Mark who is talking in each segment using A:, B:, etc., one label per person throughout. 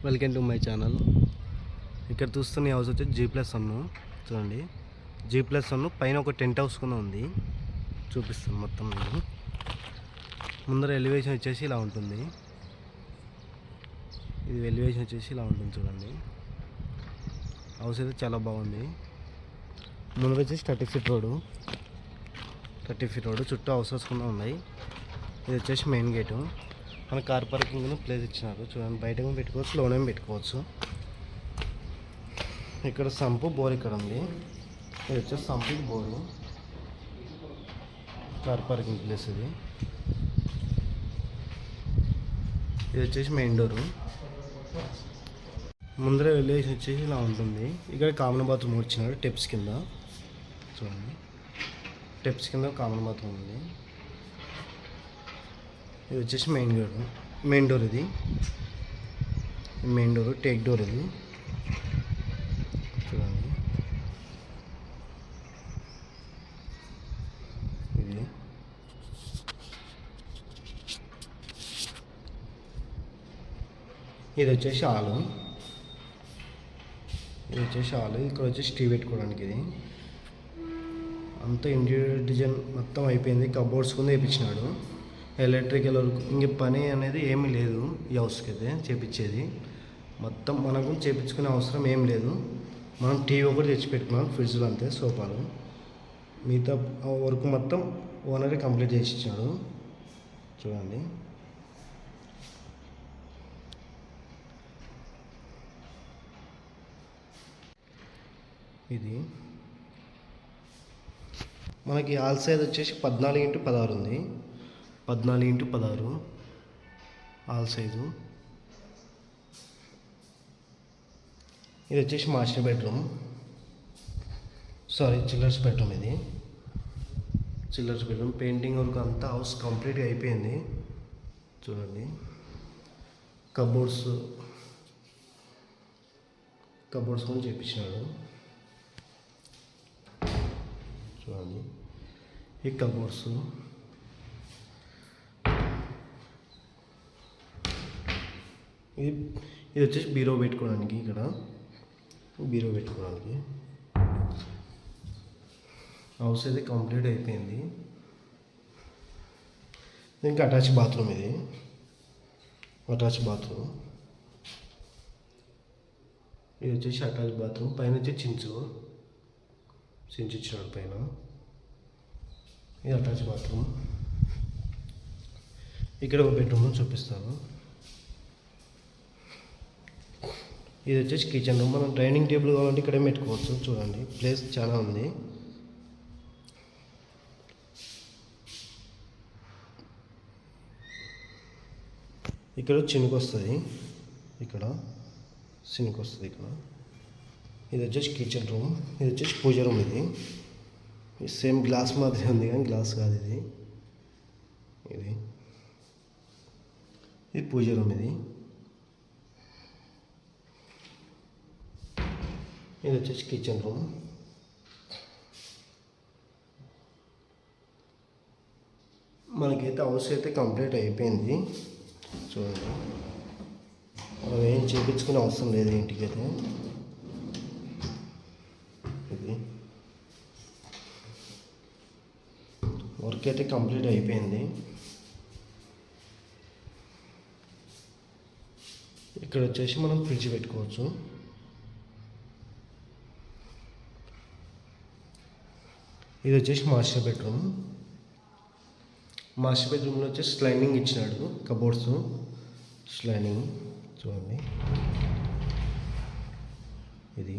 A: Welcome to my channel. ఇక్కడ చూస్తున్న house వచ్చి G+1 చూడండి. G+1 పైన ఒక టెంట్ హౌస్ కూడా ఉంది, చూపిస్తాను మొత్తం. నేను ముందర ఎలివేషన్ వచ్చేసి ఇలా ఉంటుంది. ఇది ఎలివేషన్ వచ్చేసి ఇలా ఉంటుంది చూడండి. హౌస్ అయితే చాలా బాగుంది. ముందర వచ్చేసి 30 ఫీట్ రోడ్డు చుట్టూ హౌసెస్ కూడా ఉన్నాయి. ఇది వచ్చేసి మెయిన్ గేటు. మన కార్ పార్కింగ్ ప్లేస్ ఇచ్చినారు చూడండి. బయట పెట్టుకోవచ్చు, లోనే పెట్టుకోవచ్చు. ఇక్కడ సంపు బోర్ ఇక్కడ ఉంది. ఇది వచ్చేసి sump bore, car parking place. ఇది వచ్చేసి మెయిన్ డోరు. ముందర వెళ్ళేసి వచ్చేసి ఇలా ఉంటుంది. ఇక్కడ కామన్ బాత్రూమ్ వచ్చినాడు స్టెప్స్ కింద చూడండి. స్టెప్స్ కింద కామన్ బాత్రూమ్ ఉంది. ఇది వచ్చేసి మెయిన్ డోర్. ఇది మెయిన్ డోర్, టేక్ డోర్. ఇది చూడండి. ఇది వచ్చేసి హాలు. ఇక్కడ వచ్చేసి టీ పెట్టుకోవడానికి. ఇది అంతా ఇంటీరియర్ డిజైన్ మొత్తం అయిపోయింది. కబోర్డ్స్ కూడా వేయించినాడు. ఎలక్ట్రికల్ వర్క్ ఇంక పని అనేది ఏమీ లేదు ఈ హౌస్కి అయితే చేపించేది. మొత్తం మనకు చేపించుకునే అవసరం ఏం లేదు. మనం టీవీ ఒకటి తెచ్చి పెట్టుకున్నాం, ఫ్రిడ్జ్లో అంతే, సోఫాలు. మిగతా వర్క్ మొత్తం ఓనరే కంప్లీట్ చేసి ఇచ్చాడు చూడండి. ఇది మనకి హాల్ సైజ్ వచ్చేసి 14x16 ఉంది. 14x16 hall size. ఇది వచ్చేసి మాస్టర్ బెడ్రూమ్, చిల్లర్స్ బెడ్రూమ్. ఇది చిల్లర్స్ బెడ్రూమ్. పెయింటింగ్ వర్క్ అంతా హౌస్ కంప్లీట్గా అయిపోయింది చూడండి. కబోర్డ్స్ కూడా చేపించినాడు చూడండి. ఈ కబోర్డ్స్, ఇది వచ్చేసి బీరో పెట్టుకోవడానికి. ఇక్కడ బీరో పెట్టుకోవడానికి. హౌస్ అయితే కంప్లీట్ అయిపోయింది. దీనికి అటాచ్ బాత్రూమ్. ఇది అటాచ్ బాత్రూమ్. ఇది వచ్చేసి అటాచ్ బాత్రూమ్. పైన వచ్చి చించు ఇచ్చినాడు పైన. ఇది అటాచ్ బాత్రూమ్. ఇక్కడ ఒక బెడ్రూమ్ చూపిస్తాను. ఇది వచ్చేసి కిచెన్ రూమ్. మనం డైనింగ్ టేబుల్ కావాలంటే ఇక్కడే పెట్టుకోవచ్చు చూడండి. ప్లేస్ చాలా ఉంది. ఇక్కడ సింక్ వస్తుంది. ఇక్కడ ఇది వచ్చేసి కిచెన్ రూమ్. ఇది వచ్చేసి పూజ రూమ్. ఇది సేమ్ గ్లాస్ మాదిరి ఉంది కానీ గ్లాస్ కాదు. ఇది పూజ రూమ్. ఇది వచ్చేసి కిచెన్ రూమ్. మనకైతే హౌస్ అయితే కంప్లీట్ అయిపోయింది చూడండి. మనం ఏం చేయించుకునే అవసరం లేదు ఇంటికైతే. ఇది వర్క్ అయితే కంప్లీట్ అయిపోయింది. ఇక్కడ వచ్చేసి మనం ఫ్రిడ్జ్ పెట్టుకోవచ్చు. ఇది వచ్చేసి మాస్టర్ బెడ్రూమ్లో వచ్చేసి స్లైడింగ్ ఇచ్చినాడు. కబోర్డ్స్ స్లైడింగ్ చూడండి. ఇది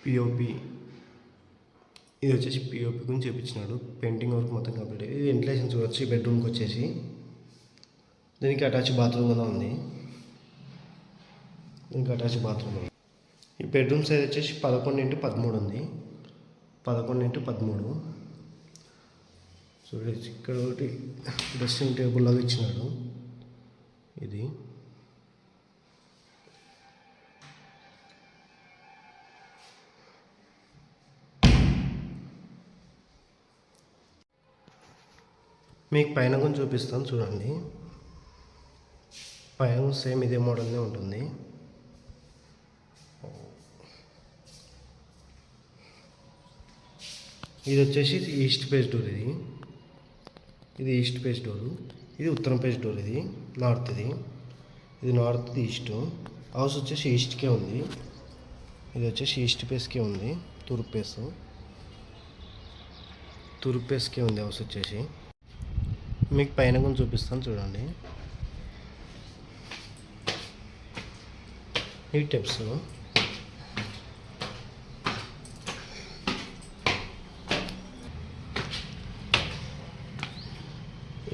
A: పిఓపి. ఇది వచ్చేసి పిఓపి గురించి చేపించినాడు. పెయింటింగ్ వర్క్ మొత్తం కంప్లీట్. ఇది వెంటిలేషన్ చూడవచ్చు. ఈ బెడ్రూమ్కి వచ్చేసి దీనికి అటాచ్ బాత్రూమ్ కూడా ఉంది. ఈ బెడ్రూమ్ సైజ్ వచ్చేసి 11x13 ఉంది. 11x13 చూడండి. ఇక్కడ ఒకటి డ్రెస్సింగ్ టేబుల్ లాగా ఇచ్చినాడు. ఇది మీకు పైన కొంచెం చూపిస్తాను చూడండి. పైన సేమ్ ఇదే మోడల్నే ఉంటుంది. ఇది వచ్చేసి ఈస్ట్ ఫేస్ డోర్. ఇది ఈస్ట్ ఫేస్ డోరు. ఇది ఉత్తరం ఫేస్ డోర్. ఇది నార్త్. ఇది నార్త్ ఈస్ట్. హౌస్ వచ్చేసి ఈస్ట్కే ఉంది. ఇది వచ్చేసి ఈస్ట్ ఫేస్కే ఉంది. తూర్పు ఫేస్కే ఉంది హౌస్ వచ్చేసి. మీకు పైన కొంచెం చూపిస్తాను చూడండి. ఈ టిప్స్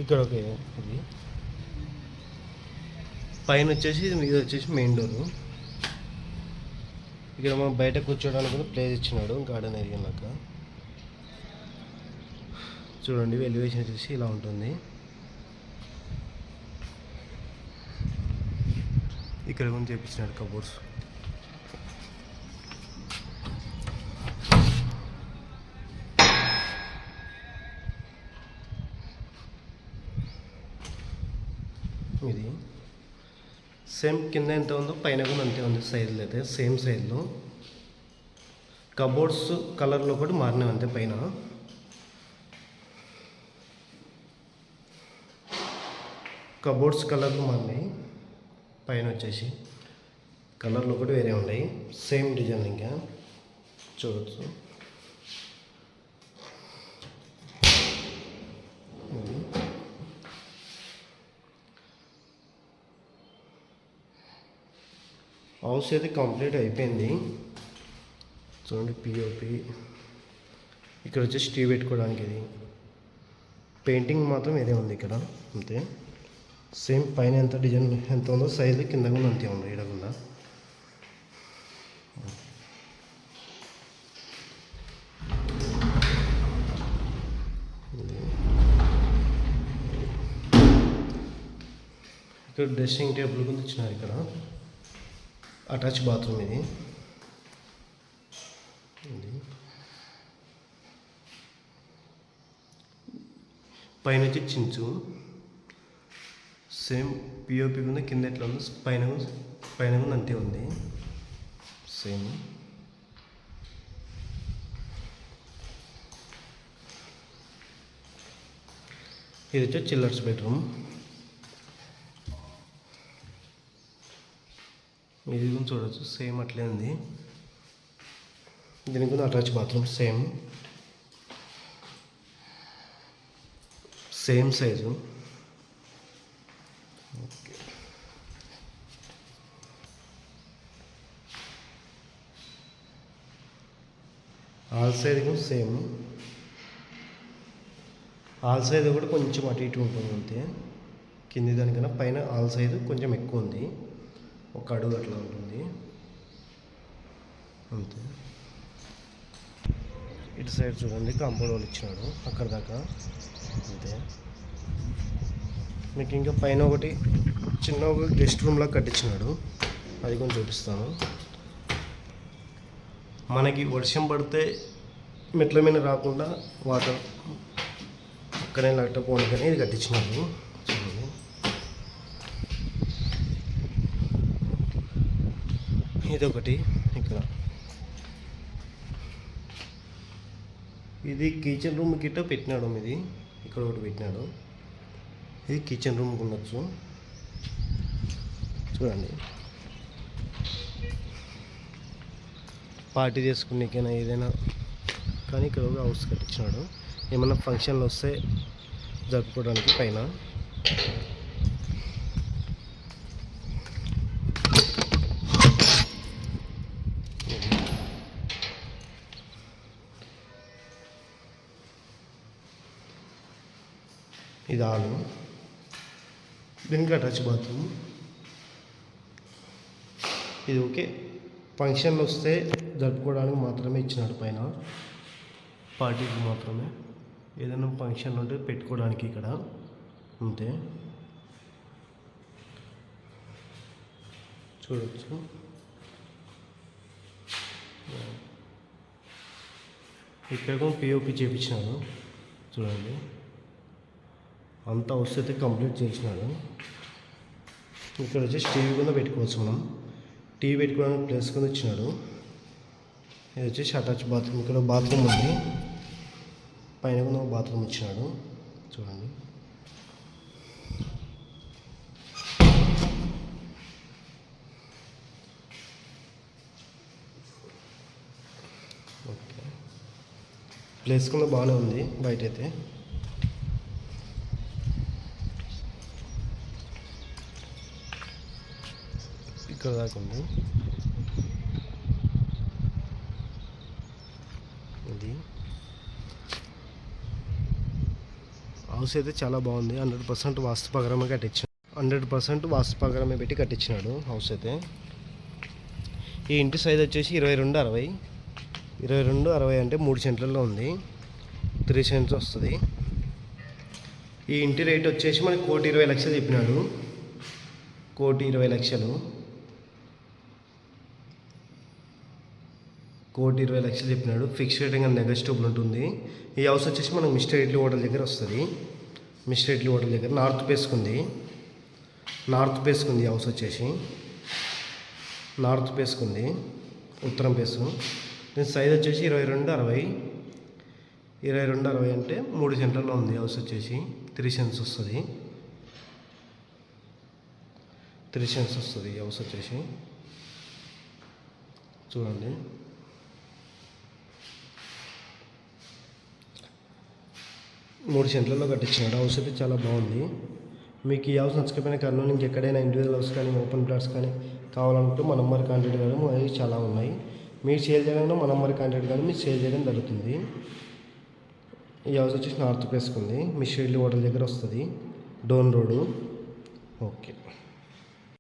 A: ఇక్కడ ఒక ఇది పైన వచ్చేసి ఇది వచ్చేసి మెయిన్ డోరు. ఇక్కడ మనం బయట కూర్చోడానికి కూడా ప్లేస్ ఇచ్చినాడు గార్డెన్ ఏరియా లాగా. చూడండి ఎలివేషన్ వచ్చేసి ఇలా ఉంటుంది. ఇక్కడ కొంచెం చేపించినాడు కబోర్డ్స్. ఇది సేమ్ కింద ఎంత ఉందో పైన కూడా అంతే ఉంది. సైజులు అయితే సేమ్ సైజులో. కబోర్డ్స్ కలర్లో కూడా మారినవి అంతే. పైన కబోర్డ్స్ కలర్లు మారినాయి. పైన వచ్చేసి కలర్లు కూడా వేరే ఉన్నాయి. సేమ్ డిజైన్ ఇంకా చూడవచ్చు. హౌస్ అయితే కంప్లీట్ అయిపోయింది. చూడండి పిఓపి. ఇక్కడ వచ్చేసి టీవీ పెట్టుకోవడానికి. ఇది పెయింటింగ్ మాత్రం ఇదే ఉంది ఇక్కడ అంతే. సేమ్ పైన ఎంత డిజైన్ ఎంత ఉందో సైజు కింద కూడా అంతే ఉంది. ఇడకుండా ఇక్కడ డ్రెస్సింగ్ టేబుల్ కూడా ఇచ్చినారు. ఇక్కడ అటాచ్ బాత్రూమ్. ఇది పైన వచ్చి చించు. సేమ్ పిఓపి ఉంది. కింద ఎట్లా ఉంది పైన కూడా అంతే ఉంది సేమ్. ఇది వచ్చి చిల్లర్స్ బెడ్రూమ్. ఇది కూడా చూడవచ్చు సేమ్ అట్లే ఉంది. దీనికి కూడా attach bathroom same size. All side కూడా సేమ్. ఆల్ సైడ్ కూడా కొంచెం అటు ఇటు ఉంటుంది అంతే. కింది దానికన్నా పైన ఆల్ సైడ్ కొంచెం ఎక్కువ ఉంది. ఒక అడుగు అట్లా ఉంటుంది అంతే. ఇటు సైడ్ చూడండి కాంపౌండ్ వాళ్ళు ఇచ్చినాడు అక్కడ దాకా అంతే. మీకు ఇంకా పైన ఒకటి చిన్న ఒక గెస్ట్ రూమ్లా కట్టించినాడు. అది కొంచెం చూపిస్తాను. మనకి వర్షం పడితే మెట్ల మీద రాకుండా వాటర్ అక్కడే లట్టపోనికని ఇది కట్టించినాడు. చూడండి ఇదొకటి. ఇక్కడ ఇది కిచెన్ రూమ్ గిట్ట పెట్టినాడు. ఇది ఇక్కడ ఒకటి పెట్టినాడు. ఇది కిచెన్ రూమ్కి ఉండొచ్చు. చూడండి పార్టీ చేసుకునేకైనా ఏదైనా కానీ ఇక్కడ ఒక హౌస్ కట్టించినాడు. ఏమన్నా ఫంక్షన్లు వస్తే జరుపుకోవడానికి పైన. ఇది హాలు. దీనికి అటాచ్ బాత్రూమ్. ఇది ఓకే ఫంక్షన్లు వస్తే జరుపుకోవడానికి మాత్రమే ఇచ్చినాడు. పైన పార్టీకి మాత్రమే. ఏదైనా ఫంక్షన్ ఉంటే పెట్టుకోవడానికి ఇక్కడ అంతే. చూడవచ్చు ఇక్కడ పిఓపి చేయించినాను చూడండి. అంతా హౌస్ అయితే కంప్లీట్ చేసినాడు. ఇక్కడ వచ్చేసి టీవీ కూడా పెట్టుకోవచ్చు మనం. టీవీ పెట్టుకోవడానికి ప్లేస్ కూడా ఇచ్చినాడు. ఇది వచ్చేసి అటాచ్ బాత్రూమ్. ఇక్కడ బాత్రూమ్ ఉంది, పైన కూడా బాత్రూమ్ ఇచ్చినాడు చూడండి. ఓకే, ప్లేస్ కూడా బాగానే ఉంది బయట అయితే. ఇక్కడ దాకా ఉంది. ఇది హౌస్ అయితే చాలా బాగుంది. 100% వాస్తు ప్రకారమే కట్టించాడు. 100% వాస్తు ప్రకారమే పెట్టి కట్టించినాడు హౌస్ అయితే. ఈ ఇంటి సైజ్ వచ్చేసి 2260. 2260 అంటే 3 సెంట్లలో ఉంది. 3 సెంట్స్ వస్తుంది. ఈ ఇంటి రేట్ వచ్చేసి మనకి 1,20,00,000 చెప్పినాడు. 1,20,00,000. 1,20,00,000 చెప్పినాడు. ఫిక్స్ రేట్ ఇంకా నెగోషియబుల్ ఉంటుంది. ఈ హౌస్ వచ్చేసి మనకు మిస్టర్ ఇడ్లీ హోటల్ దగ్గర వస్తుంది. మిస్టర్ ఇడ్లీ హోటల్ దగ్గర నార్త్ ఫేస్కుంది. హౌస్ వచ్చేసి నార్త్ ఫేస్కుంది, ఉత్తరం ఫేసు. దీని సైజ్ వచ్చేసి 2260. 2260 అంటే 3 సెంట్లలో ఉంది హౌస్ వచ్చేసి. 3 సెంట్స్ వస్తుంది. 3 సెంట్స్ వస్తుంది ఈ హౌస్ వచ్చేసి. చూడండి, 3 సెంట్లలో కట్టించినాడు. హౌస్ అయితే చాలా బాగుంది. మీకు ఈ హౌస్ నచ్చకపోయినా కర్నూలు ఇంకెక్కడైనా ఇండివిజువల్ హౌస్ కానీ ఓపెన్ ప్లాట్స్ కానీ కావాలనుకుంటే మా నంబర్ కాంటాక్ట్ కానీ అవి చాలా ఉన్నాయి. మీరు సేల్ చేయాలన్నా మా నంబర్ కాంటాక్ట్ కానీ మీరు సేల్ చేయడం జరుగుతుంది. ఈ హౌస్ వచ్చేసి నార్త్ ఫేస్కుంది. మిస్టర్ ఇడ్లీ హోటల్ దగ్గర వస్తుంది, డోన్ రోడ్. ఓకే.